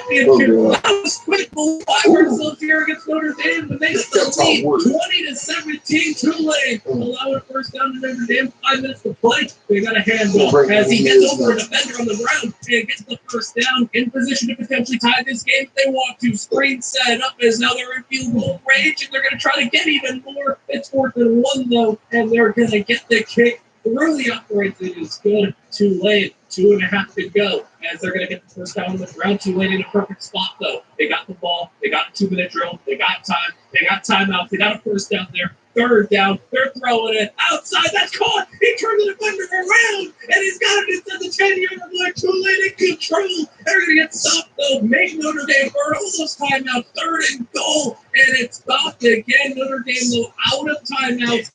championship. That was quick. We'll find ourselves here against Notre Dame, but they got the lead 20-17. Tulane allow a first down to Notre Dame. 5 minutes to play. They got a handball as he gets over a defender on the ground and gets the first down, in position to potentially tie this game if they want to. Screen set up as now they're in field goal range, and they're going to try to get even more. It's 4th and 1 though, and they're going to get the kick through the uprights. It is good. Tulane, 2.5 to go, as they're going to get the first down on the ground. Tulane in a perfect spot though. They got the ball. They got a 2-minute drill. They got time. They got timeout. They got a first down there. 3rd down, they're throwing it outside. That's caught. He turned the defender around, and he's got it inside the 10-yard line. Tulane in control. They're going to get stopped, though. Make Notre Dame burn all those timeouts. 3rd and goal, and it's stopped again. Notre Dame, though, out of timeouts.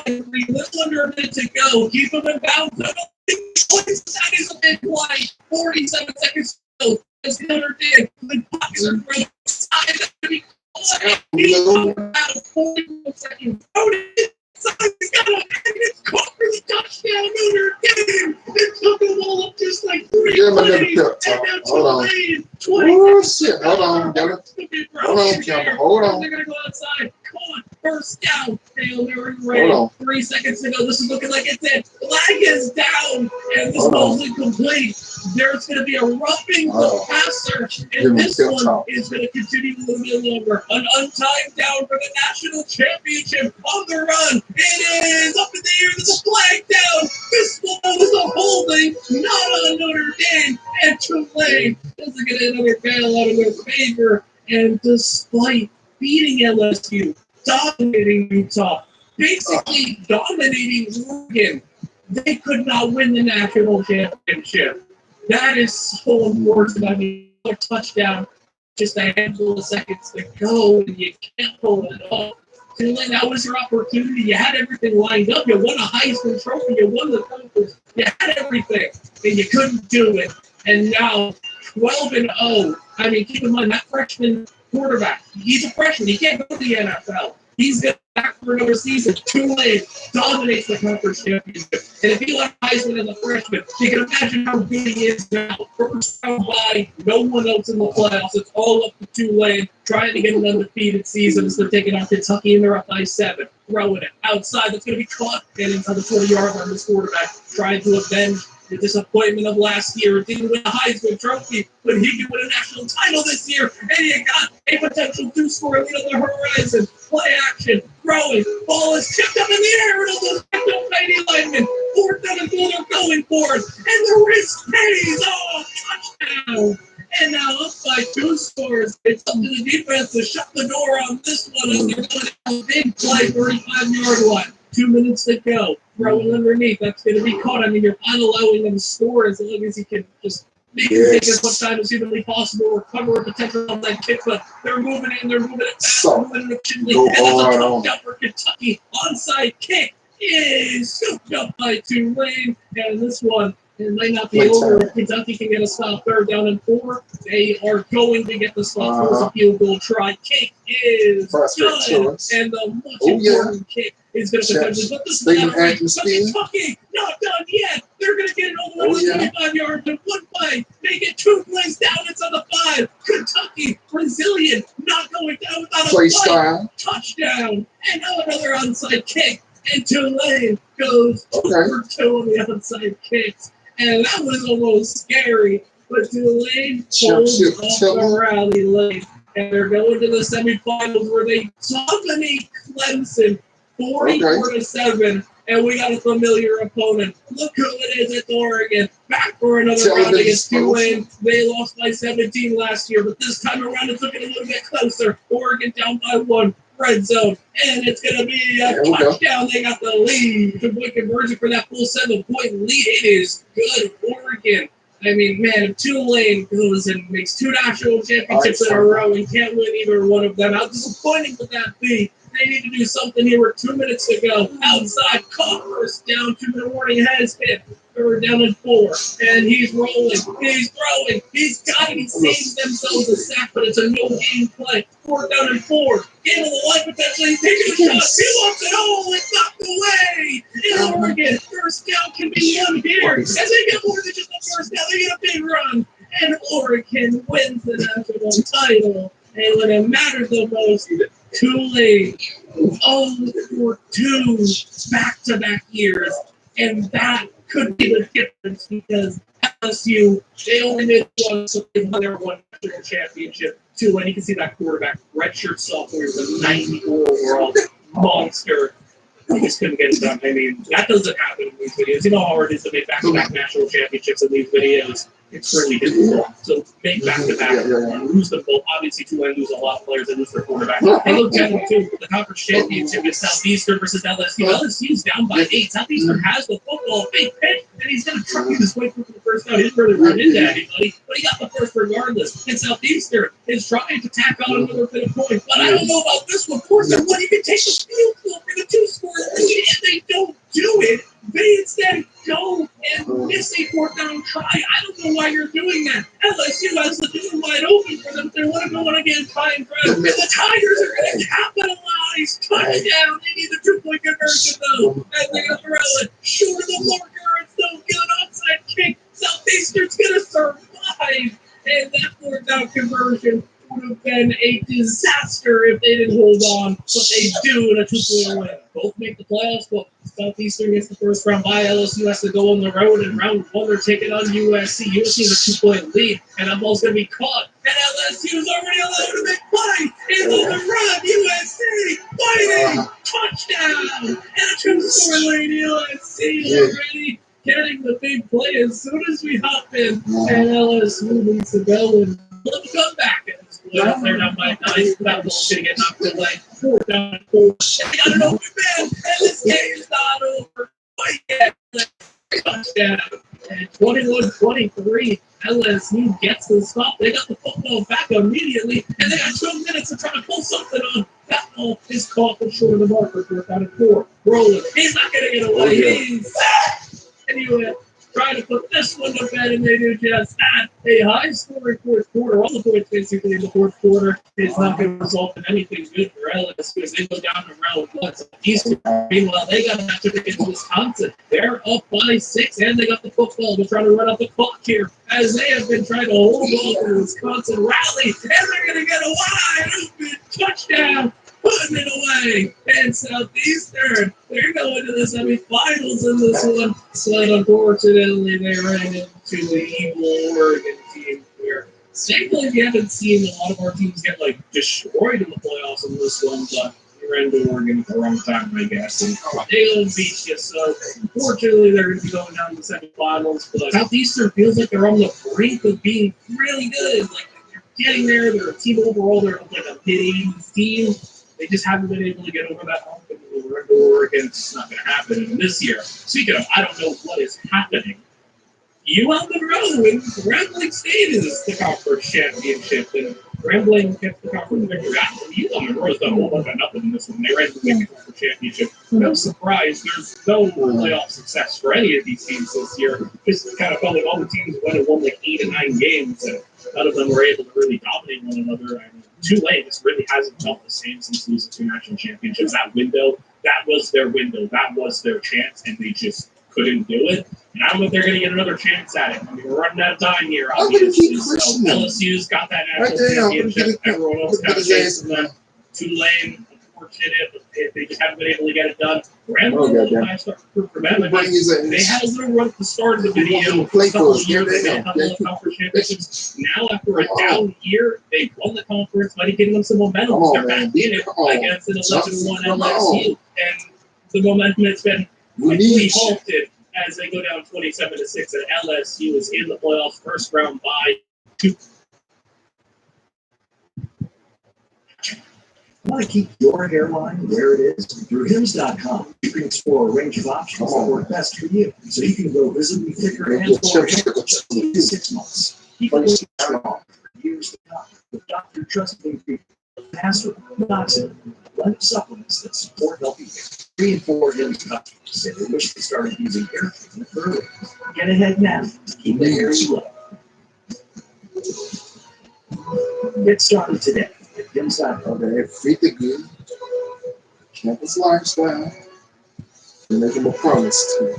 Little under a minute to go. Keep them in bounds. That is a big play. 47 seconds to go. As Notre Dame, the Bucks are from side. He's about 41 seconds. He's got a it's caught for the touchdown. Notre Dame. They took the ball up just like 3 plays. Hold on. Oh, shit. Hold on. Hold on. They're going to go outside. Caught. First down. Hail Mary Ray. 3 seconds to go. This is looking like it's it. Flag is down. And this ball's incomplete. There's going to be a roughing the passer. And this one is going to continue a little bit longer. An untimed down for the national championship on the run. It is up in the air. There's a flag down. This one was a holding. Not on Notre Dame. And Tulane doesn't get another bailout in their favor. And despite beating LSU, dominating Utah, basically dominating Oregon, they could not win the national championship. That is so unfortunate. I mean, a touchdown, just a handful of seconds to go, and you can't pull it off. Tulane, that was your opportunity. You had everything lined up. You won a Heisman Trophy. You won the conference. You had everything, and you couldn't do it. And now, 12-0. I mean, keep in mind, that freshman quarterback, he's a freshman. He can't go to the NFL. He's going back for another season. Tulane dominates the conference championship. And if he left Heisman as a freshman, you can imagine how good he is now. First round bye, no one else in the playoffs. It's all up to Tulane, trying to get an undefeated season as they're taking on Kentucky, and they're up by 7. Throwing it outside. That's going to be caught. And inside the 20-yard line, this quarterback trying to avenge the disappointment of last year. Didn't win a Heisman Trophy, but he can win a national title this year. And you got a potential 2-score lead on the horizon. Play action, throwing, ball is tipped up in the air, and almost picked up by the lineman. 4th down and goal, they're going for it, and the wrist pays off. Touchdown. And now up by 2 scores. It's up to the defense to shut the door on this one as they're going to have a big play, 35-yard line. 2 minutes to go. Throwing underneath. That's going to be caught. I mean, you're not allowing them to score as long as you can just make it take as much time as humanly possible, recover a potential on that kick, but they're moving in, they're moving it fast, moving it efficiently, and there's a touchdown for Kentucky. Onside kick is scooped up by Tulane, and this one, it might not be over. Kentucky can get a stop. 3rd down and 4. They are going to get the stop. There's a field goal try. Kick is good, and the much important kick is going to potentially put this one out. Kentucky not done yet. They're going to get it over the 25 yards in one play. They get 2 plays down inside the 5. Kentucky, Brazilian, not going down without a play. Touchdown, and now another onside kick. And Tulane goes 2 for 2 on the onside kicks. And that was almost scary. But Tulane pulls off the rally late. And they're going to the semifinals where they dominate Clemson 44-7. And we got a familiar opponent. Look who it is at Oregon. Back for another round against Tulane. They lost by 17 last year, but this time around it's looking a little bit closer. Oregon down by 1. Red zone, and it's going to be a touchdown. They got the lead. Two-point conversion for that full 7-point lead. It is good, Oregon. I mean, man, if Tulane goes and makes 2 national championships in a row and can't win either one of them, how disappointing would that be? They need to do something here with 2 minutes to go. Outside, caught first down. 2-minute warning has hit. 3rd down and 4. And he's rolling. He's throwing. He's got it. He saves themselves a sack, but it's a no-gain play. 4th down and 4. Game of the life potentially. Taking a shot. He wants it all. It's knocked away. In Oregon, first down can be won here. As they get more than just a first down, they get a big run. and Oregon wins the national title. And when it mattered the most, Tulane 0-2 back-to-back years. And that could be the difference because LSU, they only made one, so they won their one national championship. Tulane, you can see that quarterback, redshirt sophomore, was a 94 overall monster. They just couldn't get it done. I mean, that doesn't happen in these videos. You know how hard it is to make back-to-back national championships in these videos. It's really difficult. So make back-to-back and lose them both. Obviously, Tulane lose a lot of players and lose their quarterback. They look at them too. The conference championship is Southeastern versus LSU. LSU's down by 8. Southeastern has the football, big pitch, and he's going to truck you this way through the first down. He didn't really run into anybody, but he got the first regardless. And Southeastern is trying to tack on another bit of points. But I don't know about this one. Portland, what you can take the field goal for the 2-score lead, and they don't do it. They instead go and miss a fourth down try. I don't know why you're doing that. LSU has the door wide open for them. They want to go on again, try and drive. And the Tigers are going to capitalize. Touchdown. They need the 2-point conversion, though. And they're going to throw it short of the marker. It's no good. Onside kick. Southeastern's going to survive. And that fourth down conversion would have been a disaster if they didn't hold on. But they do in a 2-point win. Both make the playoffs, but Southeastern gets the first round bye. LSU has to go on the road, and round 1 they're taking on USC. USC is a 2-point lead, and that ball's going to be caught. And LSU is already allowed to make play. It's on the run. USC fighting. Touchdown. And a 2-score lead. USC already getting the big play as soon as we hop in. And LSU needs to go and let them come back. They're down by 9. That ball's going to get knocked away. 4th down and 4. They got an open man, and this game is not over quite yet. Touchdown. And 21-23, LSU gets the stop. They got the football back immediately, and they got 2 minutes to try to pull something on. That ball is caught for short of the marker. 4th down and 4. Rolling. He's not going to get away. He's anyway. Trying to put this one to bed, and they do just that. A high-scoring fourth quarter. All the points basically in the fourth quarter is not going to result in anything good for LSU as they go down to round 1. So Eastern, meanwhile, they got a matchup against Wisconsin. They're up by 6, and they got the football. They're trying to run up the clock here as they have been trying to hold on to the Wisconsin rally, and they're going to get a wide open touchdown. Putting it away, and Southeastern, they're going to the semifinals in this one. So unfortunately, they ran into the evil Oregon team here. Thankfully, we haven't seen a lot of our teams get destroyed in the playoffs in this one, but we ran into Oregon at the wrong time, I guess. And they don't beat you, so unfortunately, they're going to be going down to the semifinals. But Southeastern feels like they're on the brink of being really good. They're getting there. They're a team overall. They're a mid-80s team. They just haven't been able to get over that hump, and we're into Oregon. It's not going to happen in this year. Speaking of, I don't know what is happening. UL Monroe and Grambling State is the conference championship, and Grambling gets the conference victory. UL Monroe's done a whole bunch of nothing in this one. They ran the conference championship. No surprise, there's no playoff success for any of these teams this year. Just kind of felt like all the teams went and won 8 and 9 games, and none of them were able to really dominate one another. I mean, Tulane just really hasn't felt the same since losing 2 national championships. That window, that was their window. That was their chance, and they just couldn't do it. And I don't know if they're going to get another chance at it. I mean, we're running out of time here, obviously. So LSU's got that national championship. Everyone else got a chance to them. Tulane, unfortunate, they just haven't been able to get it done. Grambling, nice start for them. They had a little run at the start of the video. A couple of years ago, a couple of conference championships. Now, after a down year, they won the conference, might have given them some momentum. They're back in it against an 11-1 LSU. And the momentum has been quickly halted as they go down 27-6, and LSU is in the playoffs, first round bye. Want to keep your hairline where it is? Through Hims.com, you can explore a range of options that work best for you, so you can grow visibly thicker and fuller hair in just 6 months. Keep it strong for years to come with Dr. Trusted Ingredients, Master Toxin, blend of supplements that support healthy hair. 3 in 4 Hims customers say they wish they started using hair treatment earlier. Get ahead now to keep the hair slow. Get started today. Okay, feed the good. Campus lifestyle. We're making a promise to you.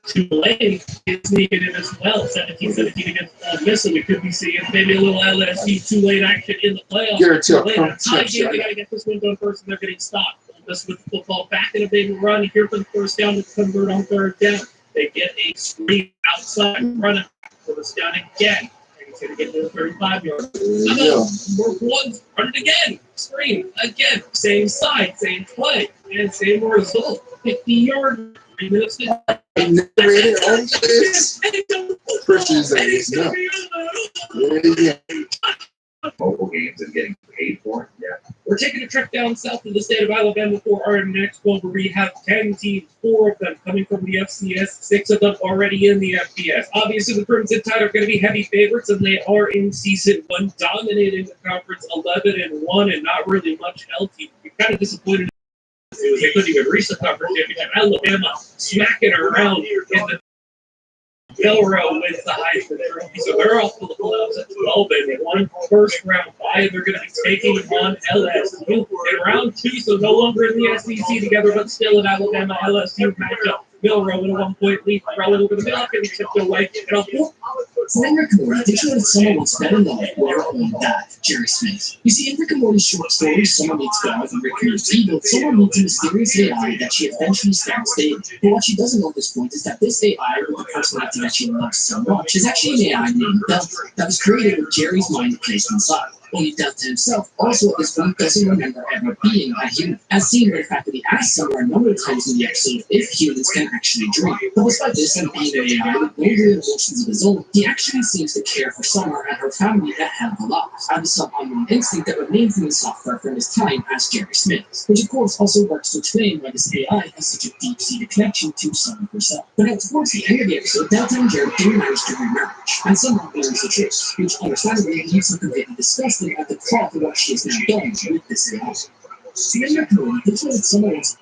Tulane is sneaking in as well, 17-17 against Ole Miss, so we could be seeing maybe a little LSU Tulane action in the playoffs. Tulane, a tie game, they got to get this one done first, and they're getting stopped. Ole Miss with the football back in a big run here for the first down to convert on third down. They get a screen outside, running first down again. He's going to get to the 35-yard. Work once, run it again, screen again, same side, same play, and same result. 50-yard. 3 minutes to mobile games and getting paid for it. Yeah. We're taking a trip down south to the state of Alabama for our next one, where we have 10 teams, 4 of them coming from the FCS, 6 of them already in the FBS. Obviously, the Crimson Tide are going to be heavy favorites, and they are in season 1, dominating the conference 11-1, and not really much else. You're kind of disappointed. They couldn't even reach the conference championship. Alabama smacking around in the Milrow wins the Heisman Trophy, so they're off to the playoffs at 12 and 1 first round bye. They're going to be taking on LSU in round 2, so no longer in the SEC together, but still an Alabama LSU matchup. Milrow in a 1-point lead, rolling over the middle, getting tipped away. So in Rick and Morty, did you know that someone once better known or owned that? Jerry Smith. You see, in Rick and Morty's short stories, someone meets God and Rick meets evil. Someone meets a mysterious AI that she eventually stands dating. But what she doesn't know at this point is that this AI, with the personality that she loves so much, is actually an AI named Delta that was created with Jerry's mind placed inside. Only Delta himself also at this point doesn't remember ever being a human, as seen by the fact that he asked Summer a number of times in the episode if humans can actually dream. But despite this and being an AI with no real emotions of his own, he actually seems to care for Summer and her family a hell of a lot, out of some unknown instinct that remains in the software from his time as Jerry Smith, which of course also works to explain why this AI has such a deep-seated connection to Summer herself. But now towards the end of the episode, Delta and Jerry do manage to remarriage, and Summer learns the truth, which understandably leaves her completely disgusted at the thought of what she has now done with this AI. See, in your community, this was someone's.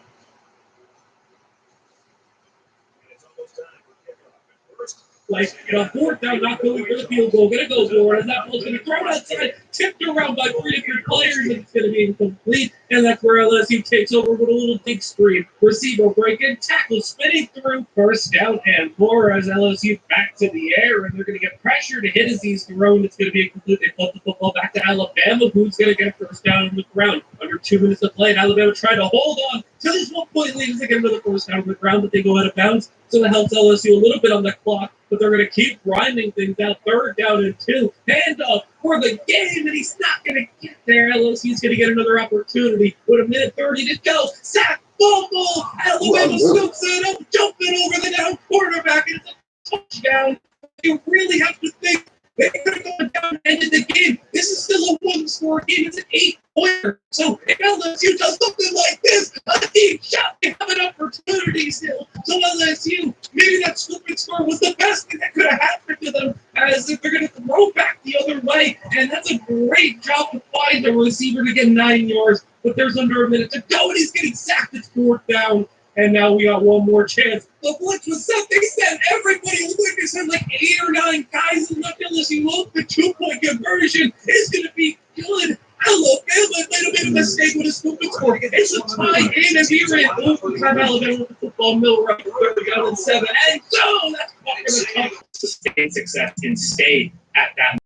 Like, fourth down, not going for the field goal, going to go for it, and that ball's going to throw it outside, tipped around by 3 different players, and it's going to be incomplete, and that's where LSU takes over with a little dig screen. Receiver breaking, tackle spinning through, first down and more as LSU back to the air, and they're going to get pressure to hit as he's thrown. It's going to be incomplete. They flip the football back to Alabama, who's going to get first down on the ground. Under 2 minutes to play, and Alabama trying to hold on to this 1-point lead as they get another first down on the ground, but they go out of bounds, so that helps LSU a little bit on the clock. But they're going to keep grinding things out. 3rd down and 2. Handoff for the game, and he's not going to get there. LSU's going to get another opportunity with 1:30 to go. Sack, fumble. Alabama scoops it up, jumping over the down quarterback, and it's a touchdown. You really have to think they could have gone down and ended the game. This is still a 1-score game. It's an 8-pointer. So if LSU does something like this, a deep shot, they have an opportunity still. So LSU, maybe that stupid score was the best thing that could have happened to them, as if they're going to throw back the other way. And that's a great job to find the receiver to get 9 yards. But there's under a minute to go, and he's getting sacked. It's 4th down. And now we got one more chance. The blitz was set. They sent everybody. It looked like they sent like 8 or 9 guys. And look, LSU, look, the 2-point conversion is going to be good. Alabama made a mistake with a stupid score. It's a tie game, and we ran overtime. Alabama with the football mill right 3rd down and 7. And so that's fucking a tough sustained success and stay at that